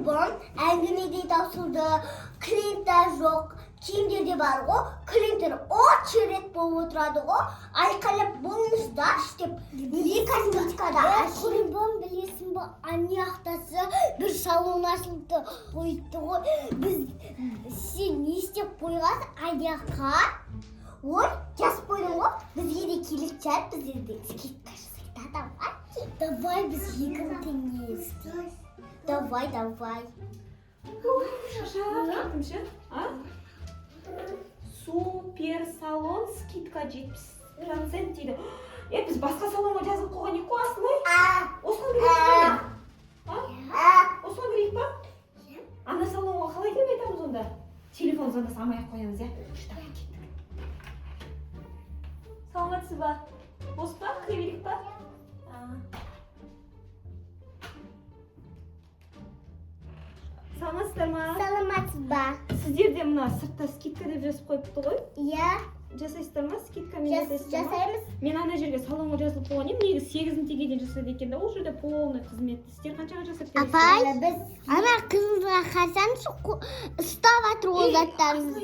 құрбым әңгімеде таусылды, клиенттер жоқ, киімдерде бар ғой, клиенттер очередь болып отырады ғой, айқайлап болыңыздаршы деп. Не косметикада? Құрбым білесің бе, аяқтасы бір салон ашылды қойды ғой. Сен не істеп қойған аяққа? Ой, жазып қойдың ғой, бізге де келіп шығар, бізде де скидка жасайды. Давай біз 2000 теңге істейміз. Давай. Шашақтым ше? Супер салон скидка 70% дейді. Біз басқа салонға жазып қойған ек қой Асылай? Осыған берейік па? Осыған берейік па? Ана салонға қалай деп айтамыз онда? Телефон звондаса алмай-ақ қоямыз, я? Давай кеттік. Саламатсыз ба? Бос па? Кіре берейік па? Саламатсыздар ма? Саламатсыз ба? Сіздерде мына сыртта скидка деп жазып қойыпты ғой? Иә. Жасайсыздар ма? Скидкамен жасайсыздар ма? Жасаймыз. Мен ана жерге салонға жазылып қойған едім, негізі 8000 теңгеден жасайды екен да, ол жерде полный қызметті. Сіздер қаншаға жасап бересіздер? Апай, біз ана қызға қарсаңызшы, ұстап жатыр ол заттарымызды.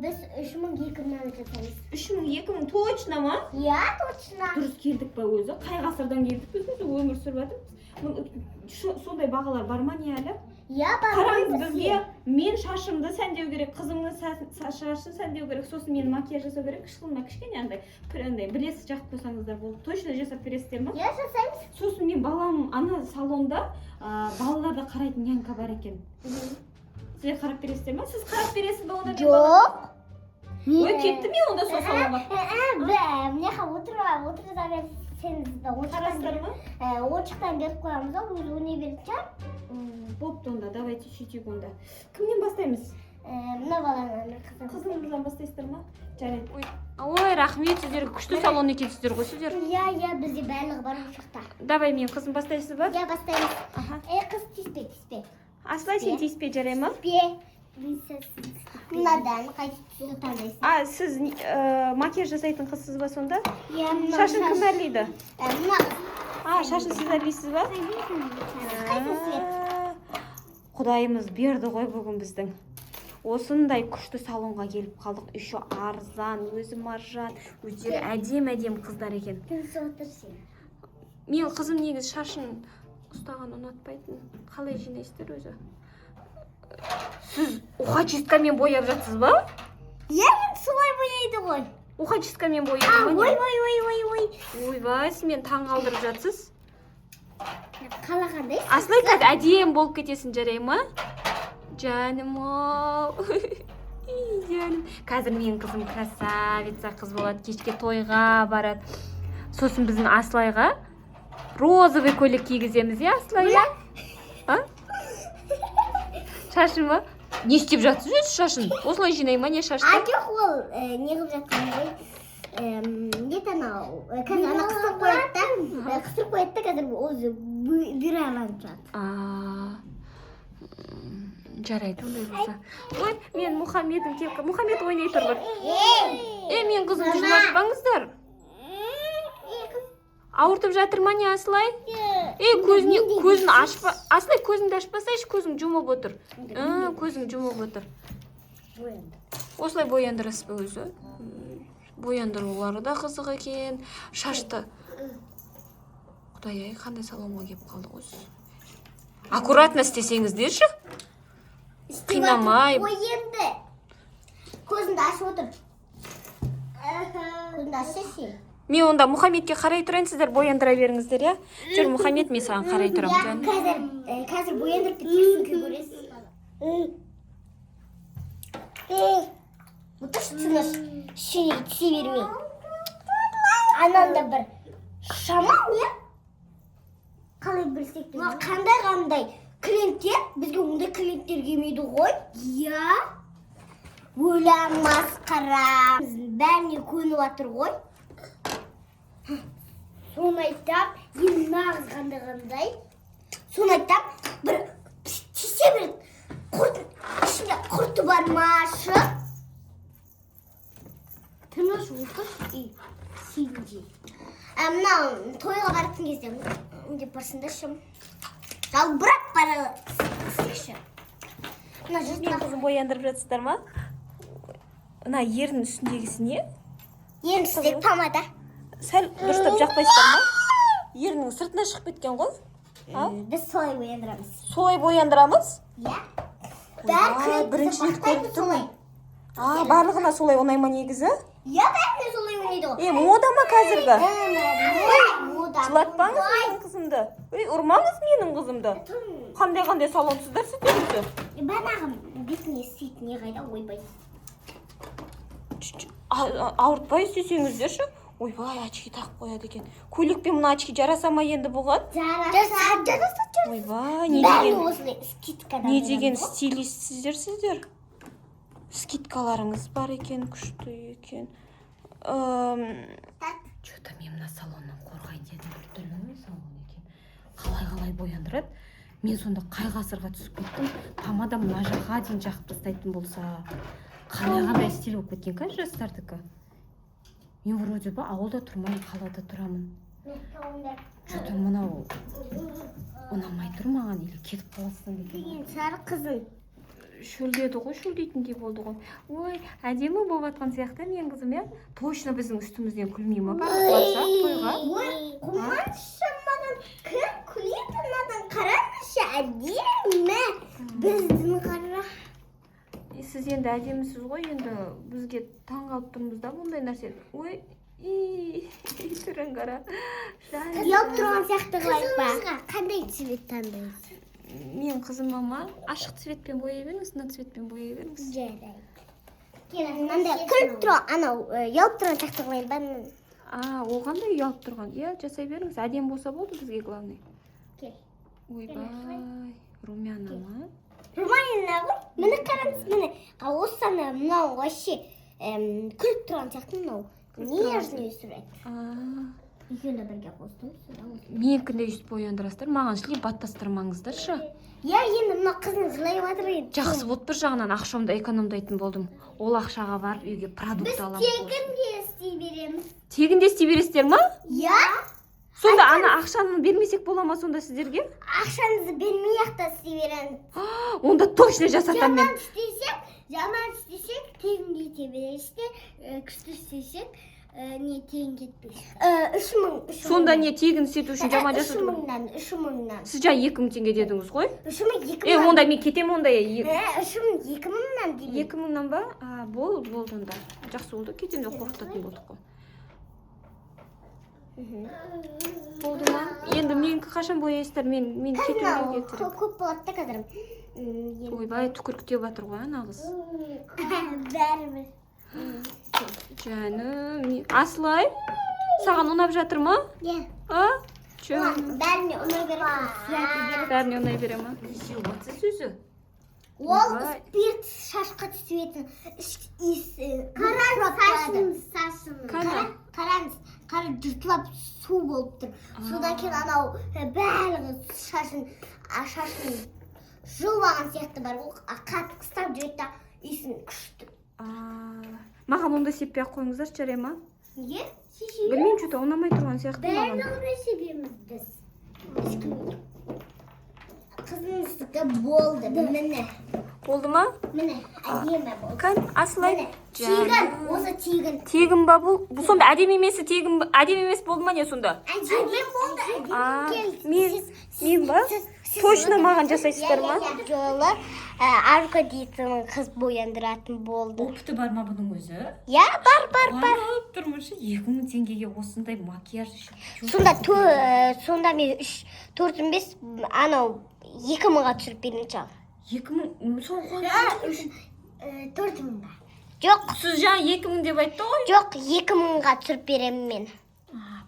Біз 3000-2000 жасаймыз. 3000-2000 точно ма? Иә, точно. Дұрыс келдік па өзі? Қай ғасырдан келдік біз өмір сүріп жатырмыз? Сондай бағалар бар ма не әлі? Иә, бар. Қараңыз, бізге мен шашымды сәндеу керек, қызымның шашын сәндеу керек, сосын мен макияж жасау керек, кішкене андай білесіз жақып қойсаңыздар болды. Точно жасап бересіздер ма? Иә, жасаймыз. Сосын мен балам ана салонда балаларды қарайтын нянька бар екен. Сіздер қарап бересіздер ма? Сіз қарап бересіз ба онда? Жоқ. Ой, кетті ме онда сол салонға? Мына отырып Қарасыздар ма? Ойыншықтан беріп қоямыз, өзі өне беріп шығар. Бопты онда, давайте сөйтейік онда. Кімнен бастаймыз? Мына баланы Қызыңыздан бастайсыздар ма? Жарайды. Ой, рахмет, сіздер күшті салон екенсіздер ғой сіздер. Иә, бізде барлығы бар ойыншықта. Давай, мен қызым бастайсыз ба? Иә, бастаймыз. Қыз тиіспе. Асылай, сен тиіспе, жарай ма? Мынадан қайтып таңдайсың. Сіз макияж жасайтын қызсыз ба сонда? Иә, Шашын кім әрлейді? Мына. Шашын сіз әрлейсіз ба? Қайсы свет? Құдайымыз берді ғой бүгін біздің. Осындай күшті салонға келіп қалдық. Еще арзан, өзі маржан, өздері әдем қыздар екен. Мен қызым негіз шашын ұстаған ұнатпайтын. Қалай жинайсыздар өзі? Сіз ухачисткамен бояп жатсыз ба? Иә, мен солай бояйды ғой. Ухачисткамен бояйды ма? Ой. Ойбай, мен таң қалдырып жатсыз. Қалағандай. Асылай, қазір әдем болып кетесің, жарай ма? Жаным-ау. Жаным. Қазір менің қызым красавица қыз болады, кешке тойға барады. Сосын біздің Асылайға розовый көйлек кигіземіз, иә, Асылай? Шашын ма? Не істеп жатсыз өзі шашын? Осылай жинай ма, не шашты? Жоқ, ол не қылып жатқан ғой. Нет анау. Қазір ана қыстырып қояды да, қазір өзі бір айланып жатыр. Жарайды, ондай болса. Ой, мен Мұхаммедім келіп, Мұхаммед ойнай тұр бір. Мен қызымды жылатпаңыздар. Ауыртып жатыр ма не Асылай? Көзін ашпа. Асылай, көзіңді ашпасайшы, көзің жұмып отыр. Көзің жұмып отыр. Осылай бояндырасыз ба өзі? Бояндырулары да қызық екен. Шашты. Құдай-ай, қандай салонға келіп қалды осы. Аккуратно істесеңіздерші. Қинамай. Енді. Көзіңді ашып отыр. Көзіңді ашшы. Мен онда Мұхаммедке қарай тұрайын, сіздер бояндыра беріңіздер, иә? Жүр, Мұхаммед, мен саған қарай тұрам. Қазір бояндырып кеткенсің көресіз. Бұтыш тыныш, ішіне түсе бермей. Ананда бір шамал, не? Қалай білсек те. Қандай клиенттер, бізге ондай клиенттер келмейді ғой. Иә. Ойламас қара. Бәріне көніп жатыр ғой. Соны айтап, ең нағыз қандай. Соны айтап, бір тисе бір ішінде құрты бар машы. Тыныш отырш, сенде. Мынау тойға баратын кезде деп барсындаршы. жалбырап бара сықшы. Мына Мен жұртқа қызым бояндырып жатсыздар ма? Мына ердің үстіндегісі не? ең үстегі помада. Сәл дұрыстап жақпайсыздар ма? Ерінің сыртына шығып кеткен ғой. Біз солай бояндырамыз. Солай бояндырамыз? Иә. Ойбай, бірінші рет көріп тұрмын. Барлығына солай оңай ма негізі? Иә, бәріне солай ойнайды ғой. Мода ма қазіргі? Мода. Жылатпаңыз менің қызымды. Ұрмаңыз менің қызымды. Қандай салонсыздар сіздер өзі. Банағым бетіне істейтін не қайда, ойбай. Ауыртпай істесеңіздерші. Ойбай, очки тағып қояды екен. Көйлекпен мына очки жараса ма енді бұған? Жарасады. Ойбай, не деген стилистсіздер сіздер. Скидкаларыңыз бар екен, күшті екен. Что-то мен мына салоннан қорғайын дедім, біртүрлі салон екен. Қалай бояндырады? Мен сонда қай ғасырға түсіп кеттім? Помада мына жаққа дейін жақып тастайтын болса, қандай стиль болып кеткен кән жастардікі? Мен вроде ба ауылда тұрмаймын, қалада тұрамын. Что-то мынау ұнамай тұр маған, или кетіп қаласың деген. Сары қызым. Шөлдеді ғой, шөлдейтіндей болды ғой. Ой, әдемі болып жатқан сияқты мен қызым, иә? Точно біздің үстімізден күлмей ма? Барсақ тойға. Ой, құманшы маған кім күледі маған, қараңызшы, әдемі. Біздің қара. Сіз енді әдемісіз ғой, енді бізге таң қалып тұрмыз да бұндай нәрсе. Ой, түрін қара. Ұялып тұрған сияқты қылайық па? Қызыңызға қандай цвет таңдайсыз? Мен қызым мама, ашық цветпен бояй беріңіз, мына цветпен бояй беріңіз. Жарайды. Мында күліп тұрған, анау ұялып тұрған сияқты қылайын ба? Ол қандай ұялып тұрған? Иә, жасай беріңіз. Әдем болса болды бізге главный. Ойбай, румяна ма? Румяна ғой? Мені қараңыз, мені. Осыны мынау вообще күліп тұрған сияқты мынау. Нежный сурет. Екеуіне бірге қостым. Менікінде үст бояндырасыздар, маған шлип баттастырмаңыздаршы. Иә, енді мына қыздың жылай жатыр енді. Жақсы болып бір жағынан ақшамды экономдайтын болдым. Ол ақшаға барып үйге продукт аламын. Біз тегінде істей береміз. Тегінде істей бересіздер ма? Иә. Сонда ана ақшаны бермесек бола ма сонда сіздерге? Ақшаңызды бермей-ақ та істей береміз. Онда точно жасатамын мен. Жаман істесек, тегінде ете бересіздер. Күшті істесек, не тегін кетпейді. 3 мың. Сонда не тегін істету үшін жаман жасату? 3 мыңнан. Сіз жаңа 2 мың теңге дедіңіз ғой? 3 мың 2 мыңнан. Онда мен кетем онда. 3 мың 2 мыңнан деймін. 2 мыңнан ба? Болды онда. Жақсы болды, кетем деп қорқытатын болдық қой. Болды ма? Енді мен қашан бояйсыздар? Мен кетуге керек. Көп болады да қазір. Ойбай, түкіріктеп жатыр ғой, нағыз. Бәріміз. Жаным, Аслай, саған ұнап жатыр ма? Иә. Жаным. Бәріне ұнай беремін. Бәріне ұнай бере ма? Сіз сөзі? Ол спирт шашқа түсетін қараңыз, қара жыртылап су болып тұр. Содан кейін анау бәрі шашын жылмаған сияқты бар. Қатты қыстап жүреді да иісін күшті. Маған онда сеппей-ақ қойыңыздар, жарай ма? Неге? Білмеймін, что-то ұнамай тұрған сияқты маған. Бәріне ондай себеміз біз. Қызыңыздікі болды, міне. Болды ма? Міне, әдемі болды. Кән, Аслай. Тегін, осы тегін. Тегін ба бұл? Сонда әдем емес болды ма не сонда? Әдемі болды, Мен ба? Точно маған жасайсыздар ма? Жолы арка дейтін қыз бояндыратын болды. Опыты бар ма бұның өзі? Я, бар. Барып тұрмышы, 2 мың теңгеге осындай макияж үшін. Сонда мен 4-5 анау 2 мыңға түсіріп берейінші ал. 2 мың? Сол қойын? 4 мыңға. Жоқ. Сіз жаңа 2 мың деп айтты ғой? Жоқ, 2 мыңға түсіріп беремін мен.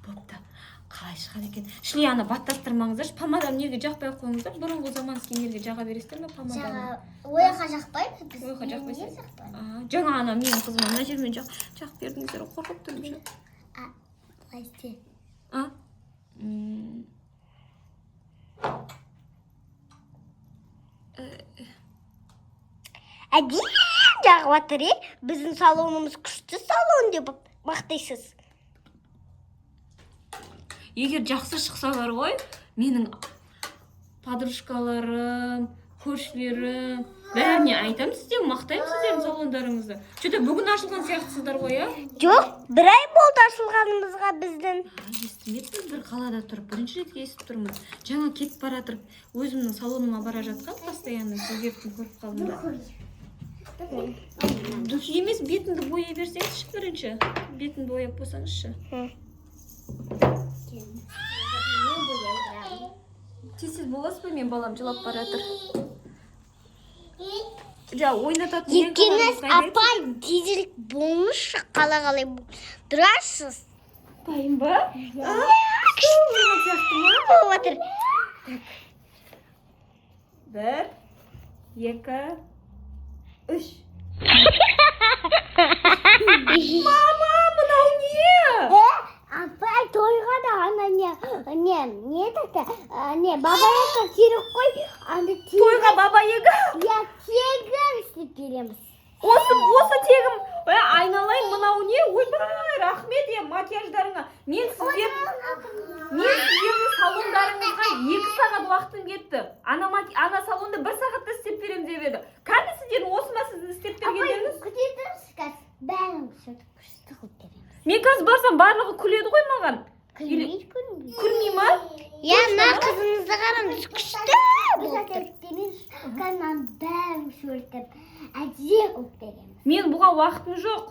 Бопты. Қалай шығады екен? Шлияны баттастырмаңыздар, помаданы неге жақпай қойыңыздар? Бұрынғы заманский нерге жаға бересіздер ме помаданы? Ойға жақпайды. Ойға жақпайсыз? Жаңа ана менің қызыма мына жермен жақ бердіңіздер, қорқып тұрмын. Қалай істе? Әдем жағып жатыр, біздің салонымыз күшті салон деп мақтайсыз. Егер жақсы шықса бар ғой, менің подружкаларым, көршілерім, бәріне айтамын сізден, мақтаймын сіздердің салондарыңызды. Что-то бүгін ашылған сияқтысыздар ғой, а? Жоқ, бір ай болды ашылғанымызға біздің. Естімеппін, бір қалада тұрып, бірінші рет естіп тұрмын. Жаңа кетіп бара тұрып, өзімнің салоныма бара жатқан, постоянно сіздерді көріп қалдым да. Духи емес, бетіңді бояй берсеңізші бірінші. Бетін бояп қойсаңызшы. Тез боласыз ба, мен балам жылап бара жатыр. Жа, ойнататын ең Екеніз апай тезірек болмышы, қалай тұрасыз. Дайын ба? Отыр. Бір, екі, үш. Мама, мынау не? Апай тойға да не бабаяққа керек қой. Тойға баба егі? Я тегін істеп береміз. Осы тегім. Айналайын, мынау не? Ойбай, рахмет, макияждарыңа. Мен сіздердің салондарыңызға 2 сағат уақытым кетті. Ана салонда 1 сағатта істеп берем деп еді. Қанды сіздердің осы ма сіздің істеп бергендеріңіз? Апай, күте тұрсыз қазір. Бәрін күшті қылып береміз. Мен қазір барсам барлығы күледі ғой маған. Күлмейді. Күлмей ма? Я, мына қызыңызды қараңыз, күшті болды. Каннан бәрін шөлтіп, әдже қылып береміз. Мен бұға уақытым жоқ.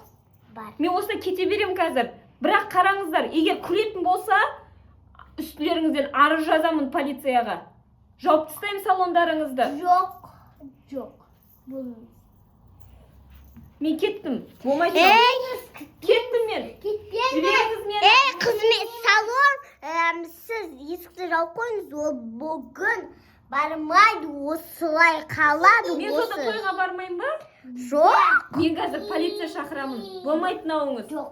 Бар. Мен осында кете берем қазір. Бірақ қараңыздар, егер күлетін болса, үстілеріңізден арыз жазамын полицияға. Жауып тастаймын салондарыңызды. Жоқ. Мен кеттім. Болмайды. Кеттім мен. Жіберіңіз мені. Қызмет салон, сіз есікті жауып қойыңыз, ол бүгін бармайды, осылай қалады. Мен сонда тойға бармайын ба? Жоқ. Мен қазір полиция шақырамын. Болмайды мынауыңыз. Жоқ.